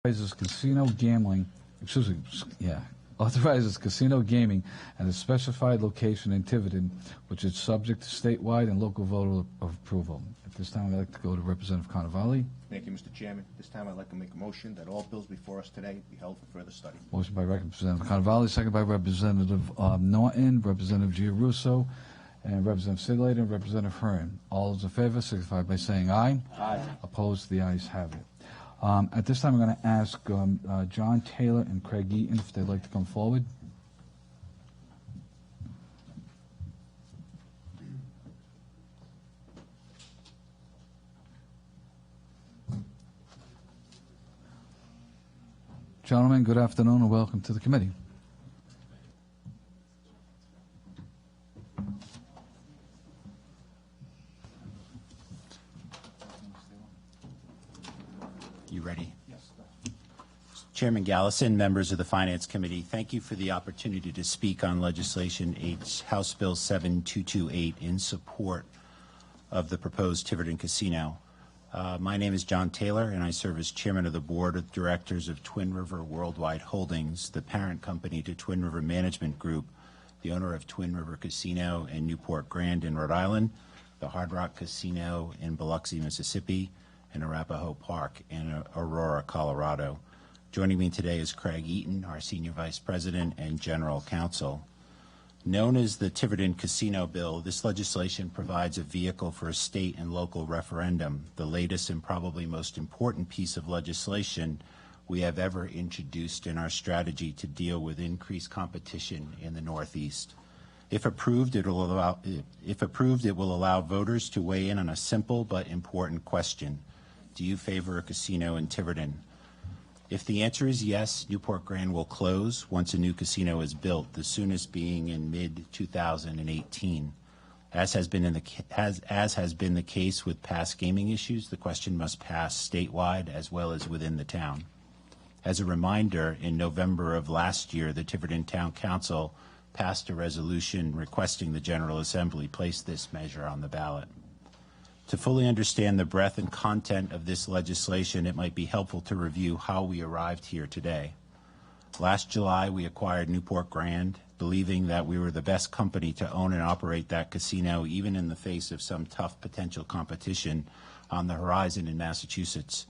authorizes casino gambling, authorizes casino gaming at a specified location in Tiverton, which is subject to statewide and local voter approval. At this time, I'd like to go to Representative Carnevale. Thank you, Mr. Chairman. This time I'd like to make a motion that all bills before us today be held for further study. Motion by Representative Carnevale, second by Representative Norton, Representative Giarrusso, and Representative Sidlater, and Representative Hearn. All those in favor signify by saying aye. Aye. Opposed? The ayes have it. At this time, I'm going to ask John Taylor and Craig Eaton if they'd like to come forward. Gentlemen, good afternoon and welcome to the committee. You ready? Yes. Chairman Gallison, members of the Finance Committee, thank you for the opportunity to speak on legislation House Bill 7228 in support of the proposed Tiverton Casino. My name is John Taylor, and I serve as chairman of the board of directors of Twin River Worldwide Holdings, the parent company to Twin River Management Group, the owner of Twin River Casino in Newport Grand in Rhode Island, the Hard Rock Casino in Biloxi, Mississippi, and Arapahoe Park in Aurora, Colorado. Joining me today is Craig Eaton, our Senior Vice President and General Counsel. Known as the Tiverton Casino Bill, this legislation provides a vehicle for a state and local referendum, the latest and probably most important piece of legislation we have ever introduced in our strategy to deal with increased competition in the Northeast. If approved, it will allow voters to weigh in on a simple but important question. Do you favor a casino in Tiverton? If the answer is yes, Newport Grand will close once a new casino is built, the soonest being in mid-2018. As has been the case with past gaming issues, the question must pass statewide as well as within the town. As a reminder, in November of last year, the Tiverton Town Council passed a resolution requesting the General Assembly place this measure on the ballot. To fully understand the breadth and content of this legislation, it might be helpful to review how we arrived here today. Last July, we acquired Newport Grand, believing that we were the best company to own and operate that casino, even in the face of some tough potential competition on the horizon in Massachusetts.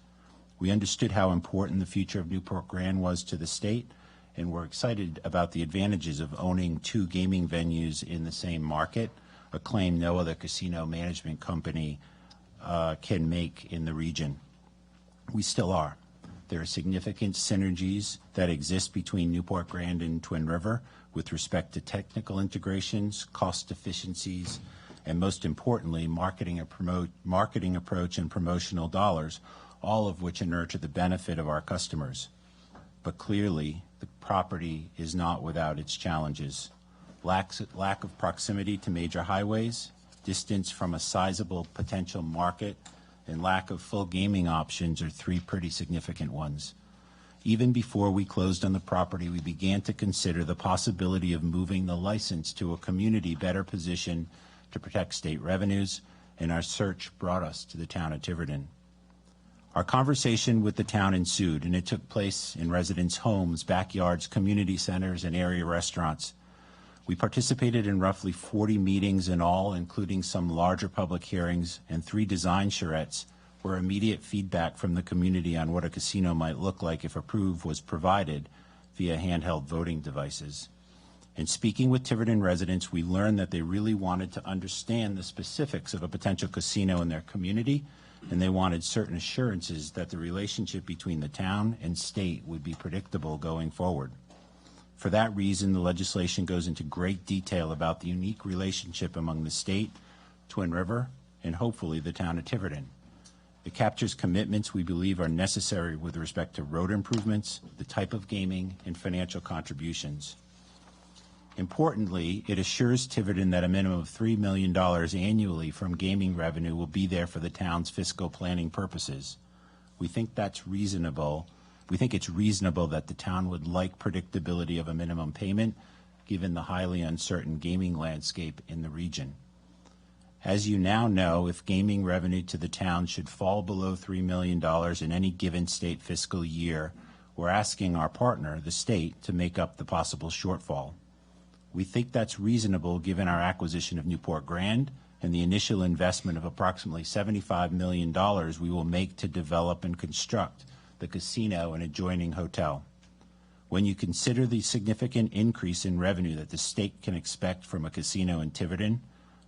We understood how important the future of Newport Grand was to the state, and we're excited about the advantages of owning two gaming venues in the same market, a claim no other casino management company can make in the region. We still are. There are significant synergies that exist between Newport Grand and Twin River with respect to technical integrations, cost efficiencies, and most importantly, marketing approach and promotional dollars, all of which inure to the benefit of our customers. But clearly, the property is not without its challenges. Lack of proximity to major highways, distance from a sizable potential market, and lack of full gaming options are three pretty significant ones. Even before we closed on the property, we began to consider the possibility of moving the license to a community better positioned to protect state revenues, and our search brought us to the town of Tiverton. Our conversation with the town ensued, and it took place in residents' homes, backyards, community centers, and area restaurants. We participated in roughly 40 meetings in all, including some larger public hearings and 3 design charrettes, where immediate feedback from the community on what a casino might look like if approved was provided via handheld voting devices. In speaking with Tiverton residents, we learned that they really wanted to understand the specifics of a potential casino in their community, and they wanted certain assurances that the relationship between the town and state would be predictable going forward. For that reason, the legislation goes into great detail about the unique relationship among the state, Twin River, and hopefully the town of Tiverton. It captures commitments we believe are necessary with respect to road improvements, the type of gaming, and financial contributions. Importantly, it assures Tiverton that a minimum of $3 million annually from gaming revenue will be there for the town's fiscal planning purposes. We think that's reasonable. We think it's reasonable that the town would like predictability of a minimum payment, given the highly uncertain gaming landscape in the region. As you now know, if gaming revenue to the town should fall below $3 million in any given state fiscal year, we're asking our partner, the state, to make up the possible shortfall. We think that's reasonable given our acquisition of Newport Grand and the initial investment of approximately $75 million we will make to develop and construct the casino and adjoining hotel. When you consider the significant increase in revenue that the state can expect from a casino in Tiverton,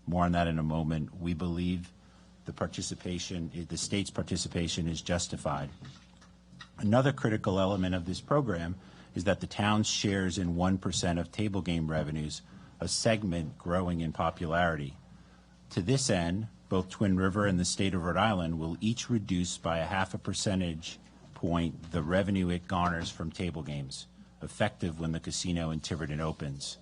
more on that in a moment, we believe the state's participation is justified. Another critical element of this program is that the town's shares in 1% of table game revenues, a segment growing in popularity. To this end, both Twin River and the state of Rhode Island will each reduce by a 0.5 percentage point the revenue it garners from table games, effective when the casino in Tiverton opens.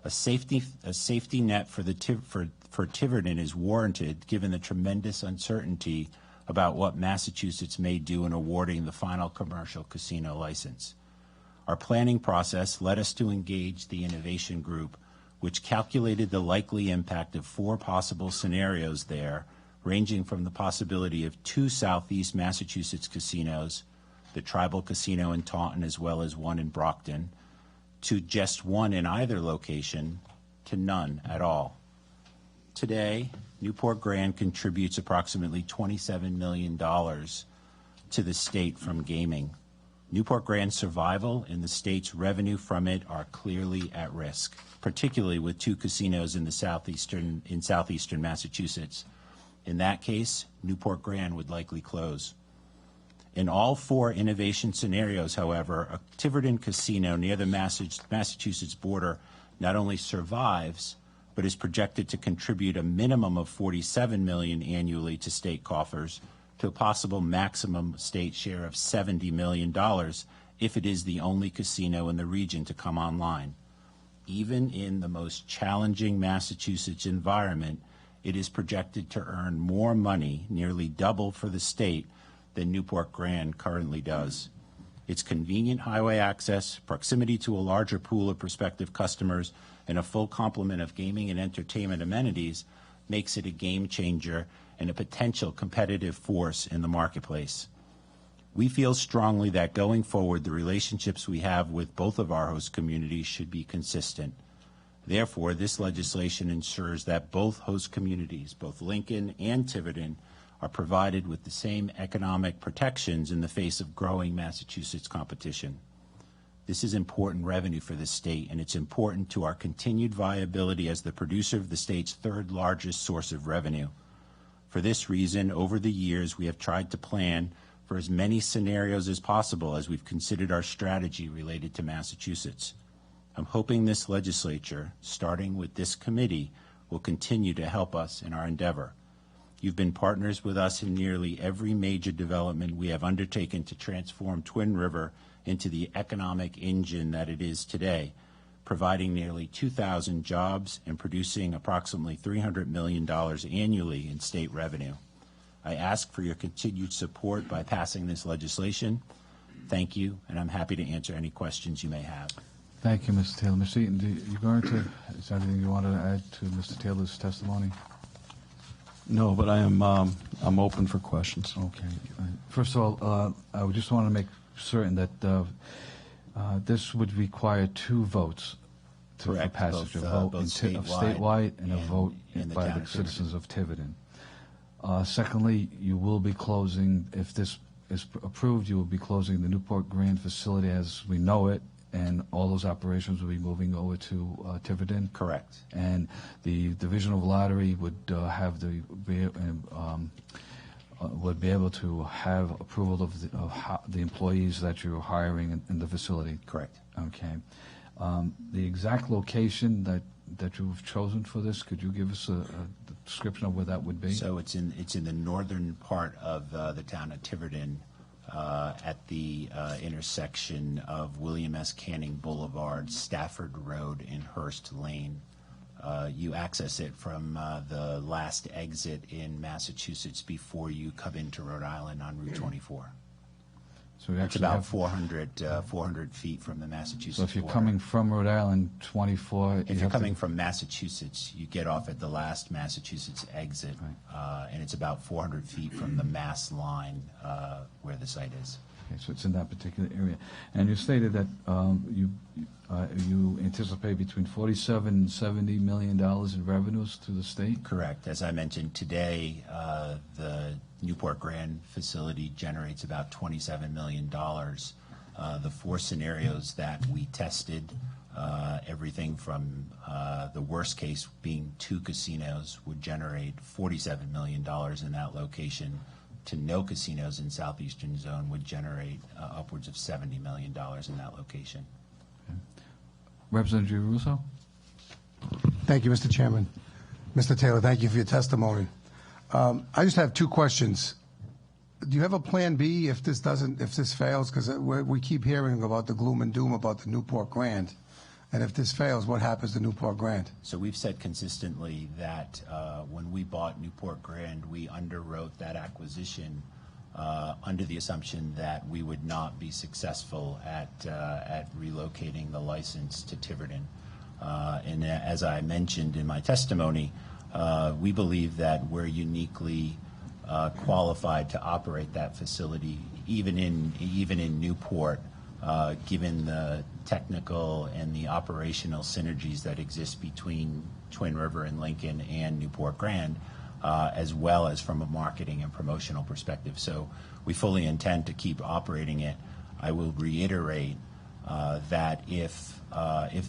A safety net for Tiverton is warranted given the tremendous uncertainty about what Massachusetts may do in awarding the final commercial casino license. Our planning process led us to engage the Innovation Group, which calculated the likely impact of 4 possible scenarios there, ranging from the possibility of 2 Southeast Massachusetts casinos, the Tribal Casino in Taunton as well as one in Brockton, to just 1 in either location, to none at all. Today, Newport Grand contributes approximately $27 million to the state from gaming. Newport Grand's survival and the state's revenue from it are clearly at risk, particularly with 2 casinos in southeastern Massachusetts. In that case, Newport Grand would likely close. In all 4 innovation scenarios, however, a Tiverton casino near the Massachusetts border not only survives, but is projected to contribute a minimum of $47 million annually to state coffers, to a possible maximum state share of $70 million if it is the only casino in the region to come online. Even in the most challenging Massachusetts environment, it is projected to earn more money, nearly double for the state, than Newport Grand currently does. Its convenient highway access, proximity to a larger pool of prospective customers, and a full complement of gaming and entertainment amenities makes it a game changer and a potential competitive force in the marketplace. We feel strongly that going forward, the relationships we have with both of our host communities should be consistent. Therefore, this legislation ensures that both host communities, both Lincoln and Tiverton, are provided with the same economic protections in the face of growing Massachusetts competition. This is important revenue for the state, and it's important to our continued viability as the producer of the state's 3rd largest source of revenue. For this reason, over the years, we have tried to plan for as many scenarios as possible as we've considered our strategy related to Massachusetts. I'm hoping this legislature, starting with this committee, will continue to help us in our endeavor. You've been partners with us in nearly every major development we have undertaken to transform Twin River into the economic engine that it is today, providing nearly 2,000 jobs and producing approximately $300 million annually in state revenue. I ask for your continued support by passing this legislation. Thank you, and I'm happy to answer any questions you may have. Thank you, Mr. Taylor. Mr. Eaton, is there anything you wanted to add to Mr. Taylor's testimony? No, but I'm open for questions. Okay. First of all, I would just want to make certain that this would require 2 votes for Correct. passage, Both, a vote both statewide and a vote in the by town the of citizens of Tiverton. Secondly, you will be closing, if this is approved, you will be closing the Newport Grand facility as we know it, and all those operations will be moving over to Tiverton. Correct. And the Division of Lottery would would be able to have approval of the employees that you're hiring in the facility. Correct. Okay. The exact location that you've chosen for this, could you give us a description of where that would be? So it's in the northern part of the town of Tiverton, at the intersection of William S. Canning Boulevard, Stafford Road, and Hurst Lane. You access it from the last exit in Massachusetts before you come into Rhode Island on Route 24. So we It's actually about have, 400 feet from the Massachusetts so if you're border. coming from Rhode Island, 24. If you're coming from Massachusetts, you get off at the last Massachusetts exit, and it's about 400 feet from the Mass line where the site is. Okay, so it's in that particular area. And you stated that you anticipate between $47 and $70 million in revenues to the state? Correct. As I mentioned today, the Newport Grand facility generates about $27 million. The 4 scenarios that we tested, everything from the worst case being 2 casinos would generate $47 million in that location, to no casinos in southeastern zone would generate upwards of $70 million in that location. Representative Russo? Thank you, Mr. Chairman. Mr. Taylor, thank you for your testimony. I just have 2 questions. Do you have a plan B if this fails? Because we keep hearing about the gloom and doom about the Newport Grand. And if this fails, what happens to Newport Grand? So we've said consistently that when we bought Newport Grand, we underwrote that acquisition under the assumption that we would not be successful at relocating the license to Tiverton. And as I mentioned in my testimony, we believe that we're uniquely qualified to operate that facility, even in Newport, given the technical and the operational synergies that exist between Twin River and Lincoln and Newport Grand, as well as from a marketing and promotional perspective. So we fully intend to keep operating it. I will reiterate that if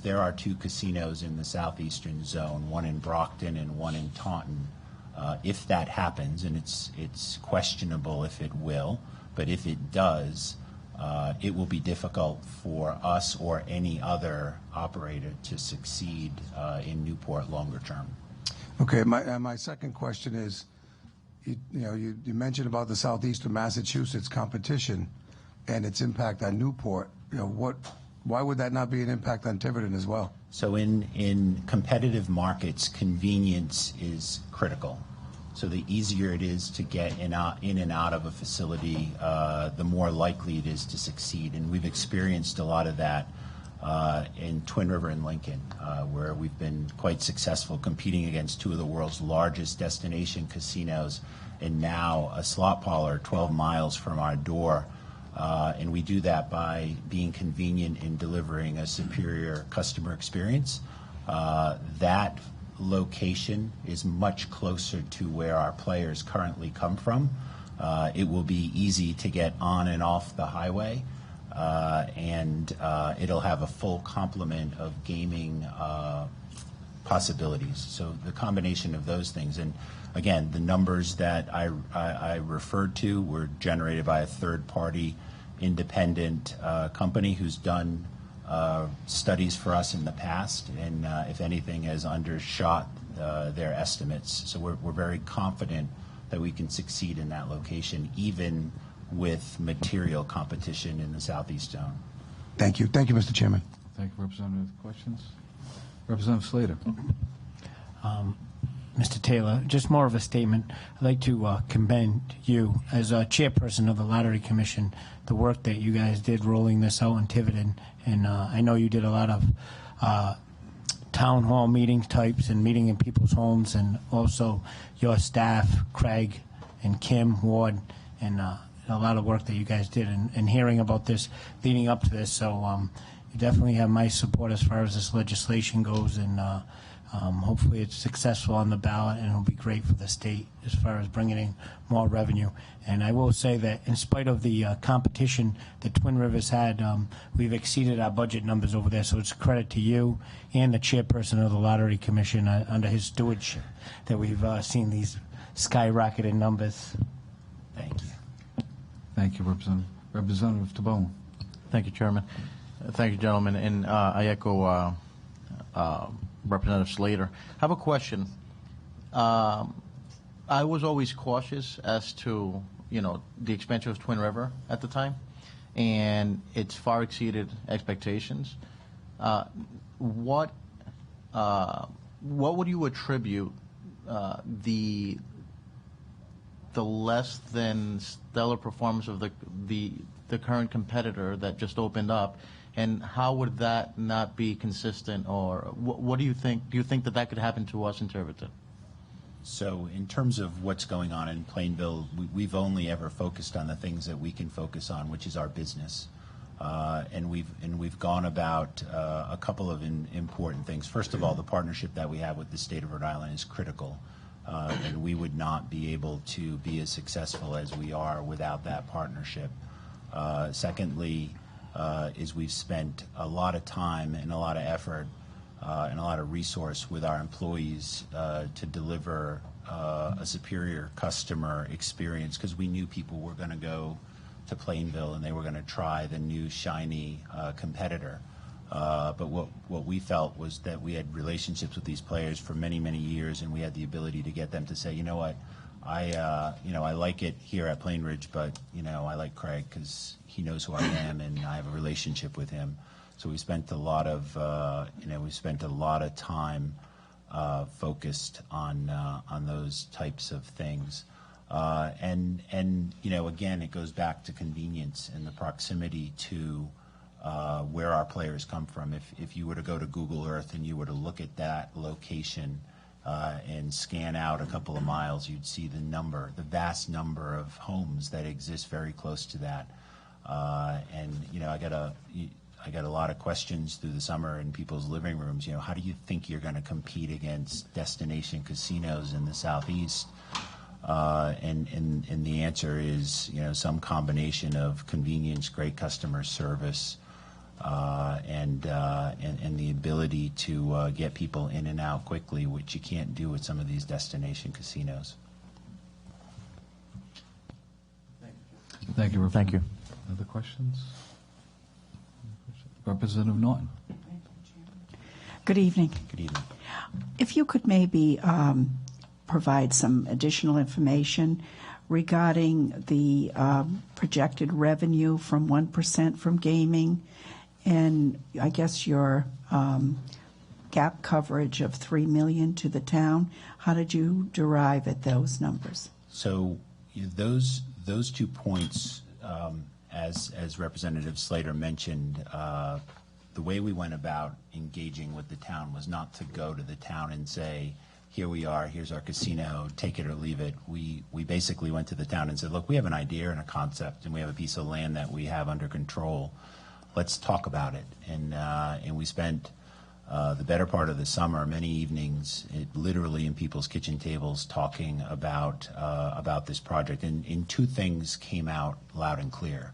there are 2 casinos in the southeastern zone, one in Brockton and one in Taunton, if that happens, and it's questionable if it will, but if it does, it will be difficult for us or any other operator to succeed in Newport longer term. Okay, my second question is, you mentioned about the southeastern Massachusetts competition and its impact on Newport. Why would that not be an impact on Tiverton as well? So in competitive markets, convenience is critical. So the easier it is to get in and out of a facility, the more likely it is to succeed. And we've experienced a lot of that in Twin River and Lincoln, where we've been quite successful competing against 2 of the world's largest destination casinos, and now a slot parlor 12 miles from our door. And we do that by being convenient in delivering a superior customer experience. That location is much closer to where our players currently come from. It will be easy to get on and off the highway, and it'll have a full complement of gaming possibilities. So the combination of those things, and again, the numbers that I referred to were generated by a third-party independent company who's done studies for us in the past, and if anything, has undershot their estimates. So we're very confident that we can succeed in that location, even with material competition in the southeast zone. Thank you. Thank you, Mr. Chairman. Thank you, Representative. Questions? Representative Slater. Mr. Taylor, just more of a statement. I'd like to commend you as a chairperson of the Lottery Commission, the work that you guys did rolling this out in Tiverton. And I know you did a lot of town hall meeting types and meeting in people's homes, and also your staff, Craig and Kim Ward, and a lot of work that you guys did, and hearing about this leading up to this. So you definitely have my support as far as this legislation goes, and hopefully it's successful on the ballot, and it'll be great for the state as far as bringing in more revenue. And I will say that in spite of the competition that Twin Rivers had, we've exceeded our budget numbers over there, so it's a credit to you and the chairperson of the Lottery Commission under his stewardship that we've seen these skyrocketed numbers. Thank you. Thank you, Representative. Representative Tabone. Thank you, Chairman. Thank you, gentlemen. And I echo Representative Slater. I have a question. I was always cautious as to, the expansion of Twin River at the time, and it's far exceeded expectations. What would you attribute the less than stellar performance of the the current competitor that just opened up, and how would that not be consistent, or what do you think? Do you think that that could happen to us in Tiverton? So in terms of what's going on in Plainville, we've only ever focused on the things that we can focus on, which is our business. And we've gone about a couple of important things. First of all, the partnership that we have with the state of Rhode Island is critical, and we would not be able to be as successful as we are without that partnership. Secondly, is we've spent a lot of time and a lot of effort and a lot of resource with our employees to deliver a superior customer experience, because we knew people were going to go to Plainville and they were going to try the new shiny competitor. But what we felt was that we had relationships with these players for many, many years, and we had the ability to get them to say, you know what, I like it here at Plainridge, but I like Craig because he knows who I am and I have a relationship with him. So we spent a lot of time focused on those types of things. And again, it goes back to convenience and the proximity to where our players come from. If you were to go to Google Earth and you were to look at that location and scan out a couple of miles, you'd see the vast number of homes that exist very close to that. I got a lot of questions through the summer in people's living rooms. How do you think you're going to compete against destination casinos in the Southeast? And the answer is, some combination of convenience, great customer service, and the ability to get people in and out quickly, which you can't do with some of these destination casinos. Thank you. Thank you. Other questions? Representative Norton. Good evening. Good evening. If you could maybe provide some additional information regarding the projected revenue from 1% from gaming, and I guess your gap coverage of $3 million to the town. How did you derive at those numbers? So those 2 points, as Representative Slater mentioned, the way we went about engaging with the town was not to go to the town and say, here we are, here's our casino, take it or leave it. We basically went to the town and said, look, we have an idea and a concept, and we have a piece of land that we have under control. Let's talk about it. And we spent the better part of the summer, many evenings, literally in people's kitchen tables, talking about this project. And 2 things came out loud and clear.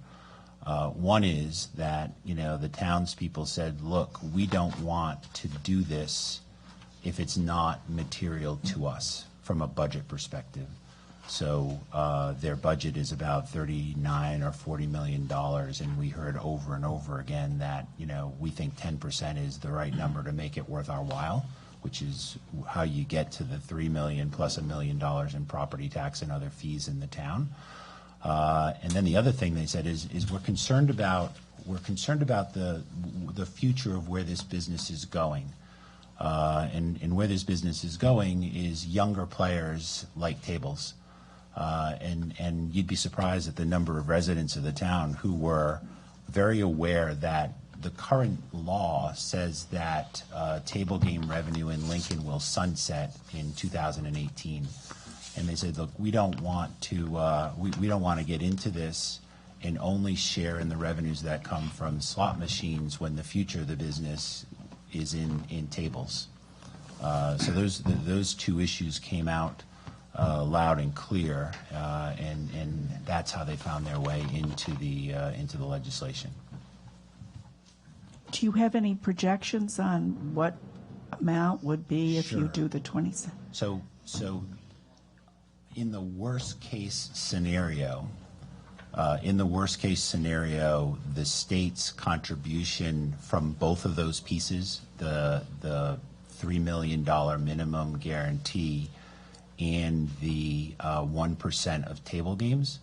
One is that, the townspeople said, look, we don't want to do this if it's not material to us from a budget perspective. So their budget is about $39 or $40 million, and we heard over and over again that, we think 10% is the right number to make it worth our while, which is how you get to the $3 million plus $1 million in property tax and other fees in the town. And then the other thing they said is we're concerned about the future of where this business is going. And where this business is going is younger players like tables. And you'd be surprised at the number of residents of the town who were very aware that the current law says that table game revenue in Lincoln will sunset in 2018. And they said, look, we don't want to get into this and only share in the revenues that come from slot machines when the future of the business is in tables. So those 2 issues came out loud and clear, and that's how they found their way into the legislation. Do you have any projections on what amount would be if you Sure. do the 20? So in the worst case scenario, the state's contribution from both of those pieces, the $3 million minimum guarantee and the 1% of table games,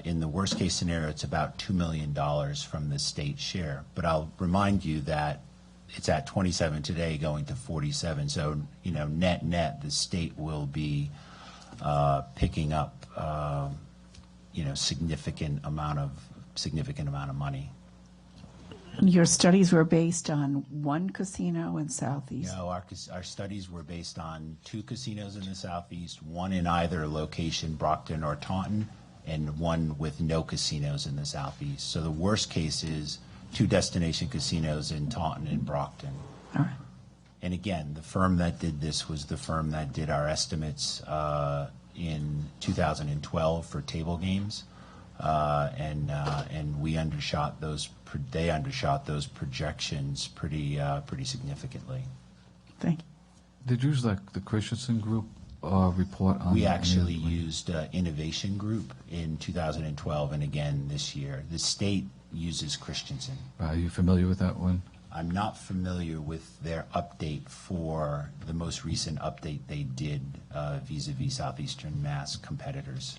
in the worst case scenario, it's about $2 million from the state share. But I'll remind you that it's at 27 today, going to 47. So, net, the state will be significant amount of significant amount of money. Your studies were based on one casino in Southeast? No, our studies were based on 2 casinos in the Southeast, one in either location, Brockton or Taunton, and one with no casinos in the Southeast. So the worst case is 2 destination casinos in Taunton and Brockton. All right. And again, the firm that did this was the firm that did our estimates in 2012 for table games, and we undershot those. They undershot those projections pretty significantly. Thank you. Did you use the Christensen Group report on? We actually used Innovation Group in 2012, and again this year. The state uses Christensen. Are you familiar with that one? I'm not familiar with their update for the most recent update they did vis-a-vis Southeastern Mass competitors.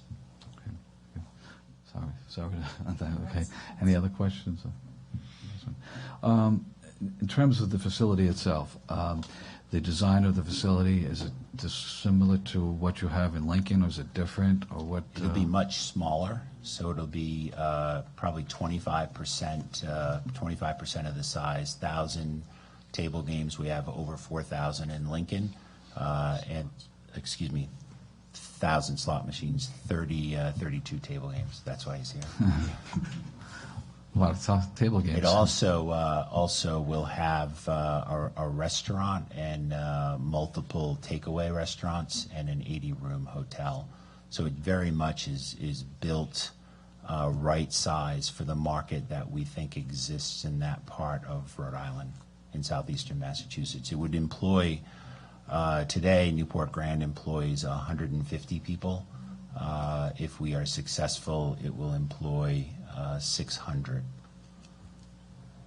Okay. Good. Sorry on that. Okay. Any other questions? In terms of the facility itself, the design of the facility, is it just similar to what you have in Lincoln, or is it different, or what? It'll be much smaller, so it'll be probably 25% of the size. 1,000 table games. We have over 4,000 in Lincoln, and 1,000 slot machines. 32 table games. That's why he's here. A lot of table games. It also will have a restaurant and multiple takeaway restaurants and an 80-room hotel. So it very much is built right size for the market that we think exists in that part of Rhode Island, in southeastern Massachusetts. It would employ, today Newport Grand employs 150 people. If we are successful, it will employ 600.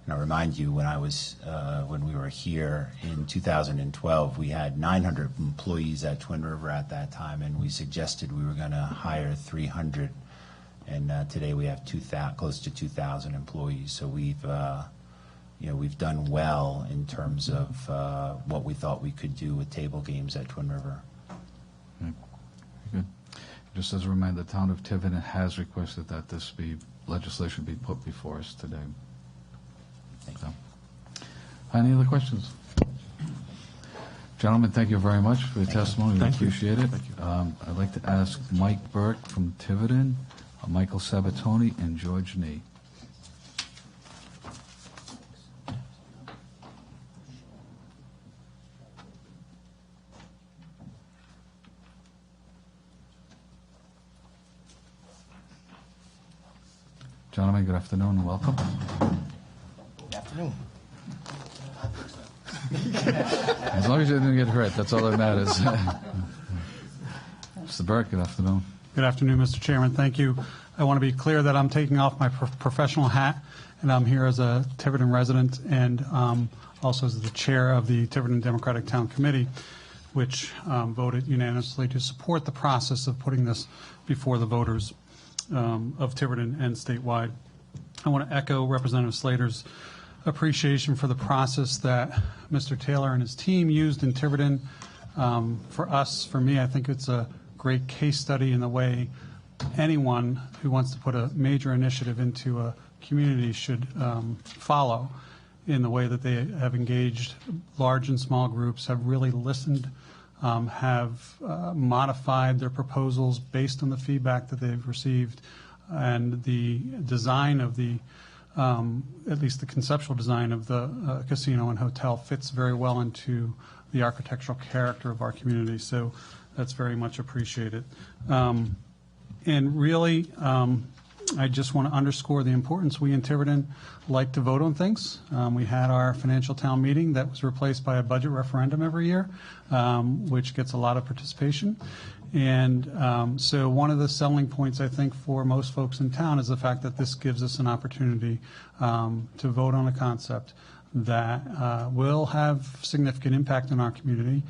And I'll remind you, when we were here in 2012, we had 900 employees at Twin River at that time, and we suggested we were going to hire 300. And today we have close to 2,000 employees. So we've done well in terms of what we thought we could do with table games at Twin River. Good. Just as a reminder, the town of Tiverton has requested that this legislation be put before us today. So, any other questions? Gentlemen, thank you very much for your testimony. We appreciate it. Thank you. I'd like to ask Mike Burke from Tiverton, Michael Sabatoni, and George Nee. Gentlemen, good afternoon and welcome. Good afternoon. As long as you didn't get hurt, that's all that matters. Mr. Burke, good afternoon. Good afternoon, Mr. Chairman. Thank you. I want to be clear that I'm taking off my professional hat, and I'm here as a Tiverton resident and also as the chair of the Tiverton Democratic Town Committee, which voted unanimously to support the process of putting this before the voters of Tiverton and statewide. I want to echo Representative Slater's appreciation for the process that Mr. Taylor and his team used in Tiverton. For me, I think it's a great case study in the way anyone who wants to put a major initiative into a community should follow, in the way that they have engaged large and small groups, have really listened, have modified their proposals based on the feedback that they've received, and the design of the, at least the conceptual design of the casino and hotel fits very well into the architectural character of our community. So that's very much appreciated. And really, I just want to underscore the importance we in Tiverton like to vote on things. We had our financial town meeting that was replaced by a budget referendum every year, which gets a lot of participation. And so one of the selling points, I think, for most folks in town is the fact that this gives us an opportunity to vote on a concept that will have significant impact in our community.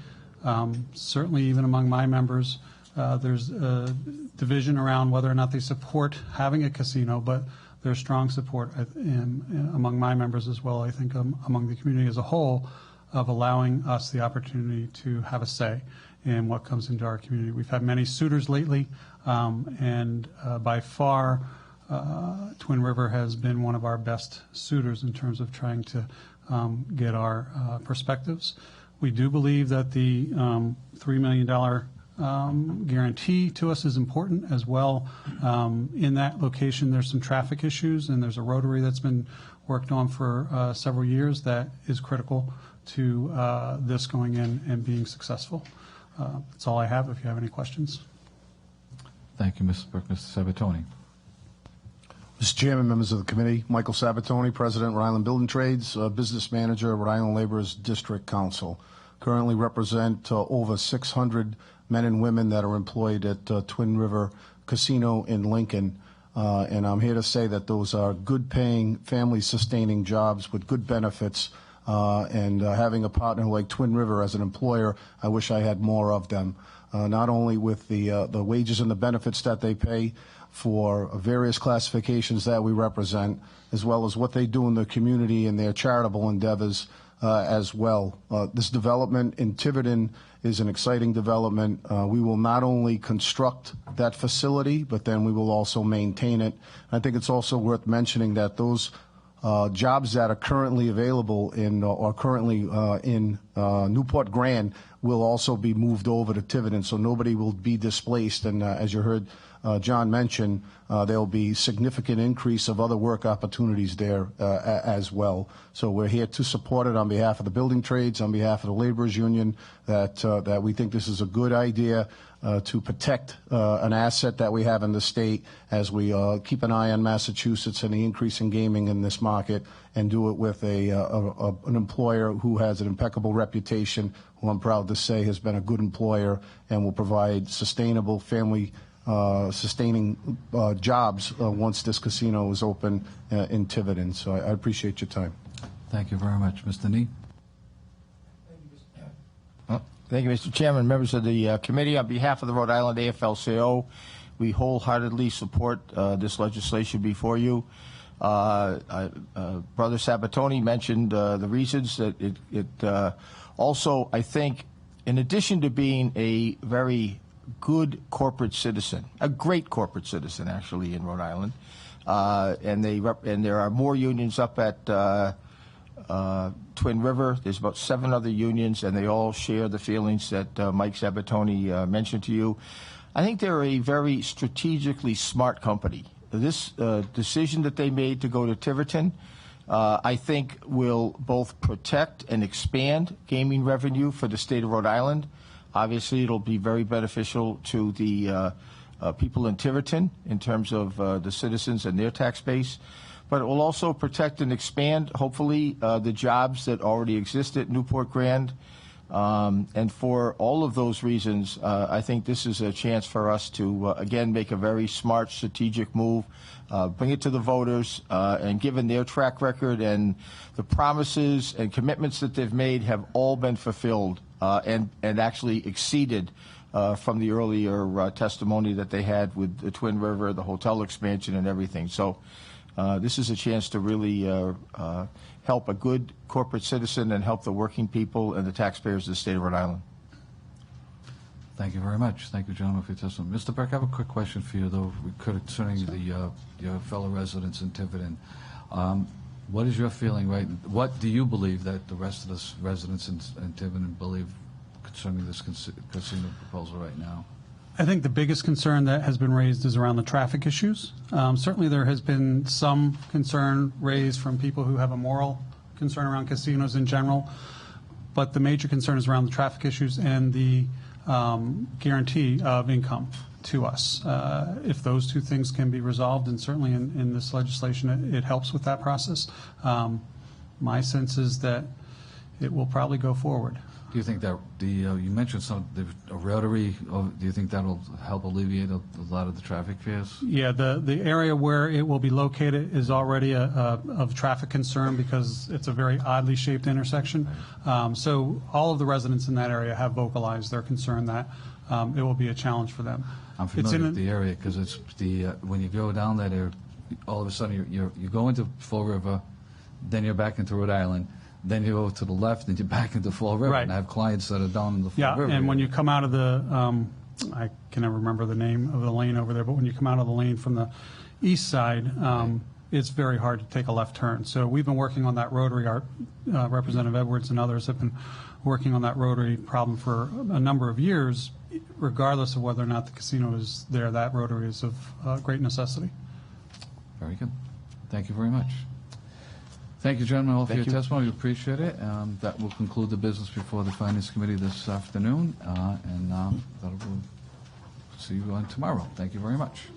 Certainly, even among my members, there's a division around whether or not they support having a casino, but there's strong support among my members as well, I think, among the community as a whole, of allowing us the opportunity to have a say in what comes into our community. We've had many suitors lately, and by far Twin River has been one of our best suitors in terms of trying to get our perspectives. We do believe that the $3 million guarantee to us is important as well. In that location, there's some traffic issues, and there's a rotary that's been worked on for several years that is critical to this going in and being successful. That's all I have. If you have any questions. Thank you, Mr. Burke. Mr. Sabatoni. Mr. Chairman, members of the committee, Michael Sabatoni, President, Rhode Island Building Trades, Business Manager, Rhode Island Laborers District Council. Currently represent over 600 men and women that are employed at Twin River Casino in Lincoln. And I'm here to say that those are good-paying, family-sustaining jobs with good benefits. And having a partner like Twin River as an employer, I wish I had more of them. Not only with the wages and the benefits that they pay for various classifications that we represent, as well as what they do in the community and their charitable endeavors as well. This development in Tiverton is an exciting development. We will not only construct that facility, but then we will also maintain it. I think it's also worth mentioning that those jobs that are currently available in or currently in Newport Grand will also be moved over to Tiverton, so nobody will be displaced. And as you heard John mention, there will be significant increase of other work opportunities there as well. So we're here to support it on behalf of the building trades, on behalf of the laborers union, that we think this is a good idea to protect an asset that we have in the state as we keep an eye on Massachusetts and the increase in gaming in this market, and do it with an employer who has an impeccable reputation, who I'm proud to say has been a good employer and will provide sustainable family sustaining jobs once this casino is open in Tiverton. So I appreciate your time. Thank you very much. Mr. Nee? Thank you, Mr. Chairman, members of the committee. On behalf of the Rhode Island AFL-CIO, we wholeheartedly support this legislation before you. Brother Sabatoni mentioned the reasons that it also, I think, in addition to being a very good corporate citizen, a great corporate citizen, actually, in Rhode Island, and there are more unions up at Twin River. There's about 7 other unions, and they all share the feelings that Mike Sabatoni mentioned to you. I think they're a very strategically smart company. This decision that they made to go to Tiverton, I think, will both protect and expand gaming revenue for the state of Rhode Island. Obviously, it'll be very beneficial to the people in Tiverton in terms of the citizens and their tax base. But it will also protect and expand, hopefully, the jobs that already exist at Newport Grand. And for all of those reasons, I think this is a chance for us to, again, make a very smart, strategic move, bring it to the voters, and given their track record and the promises and commitments that they've made have all been fulfilled and actually exceeded from the earlier testimony that they had with the Twin River, the hotel expansion, and everything. So this is a chance to really help a good corporate citizen and help the working people and the taxpayers of the state of Rhode Island. Thank you very much. Thank you, gentlemen, for your testimony. Mr. Burke, I have a quick question for you, though, concerning your fellow residents in Tiverton. What is your feeling, right? What do you believe that the rest of the residents in Tiverton believe concerning this casino proposal right now? I think the biggest concern that has been raised is around the traffic issues. Certainly there has been some concern raised from people who have a moral concern around casinos in general, but the major concern is around the traffic issues and the guarantee of income to us. If those two things can be resolved, and certainly in this legislation it helps with that process, my sense is that it will probably go forward. Do you think that you mentioned a rotary? Do you think that'll help alleviate a lot of the traffic fears? Yeah, the area where it will be located is already of traffic concern because it's a very oddly shaped intersection. So all of the residents in that area have vocalized their concern that it will be a challenge for them. I'm familiar with the area because it's when you go down that area, all of a sudden you go into Fall River, then you're back into Rhode Island. Then you go to the left, and you're back into Fall River. Right. And I have clients that are down in the Fall River. Yeah, and when you come out of the, I can never remember the name of the lane over there, but when you come out of the lane from the east side, it's very hard to take a left turn. So we've been working on that rotary. Our Representative Edwards and others have been working on that rotary problem for a number of years. Regardless of whether or not the casino is there, that rotary is of great necessity. Very good. Thank you very much. Thank you, gentlemen, all for your Thank you. testimony. We appreciate it. That will conclude the business before the Finance Committee this afternoon, and that'll see you on tomorrow. Thank you very much.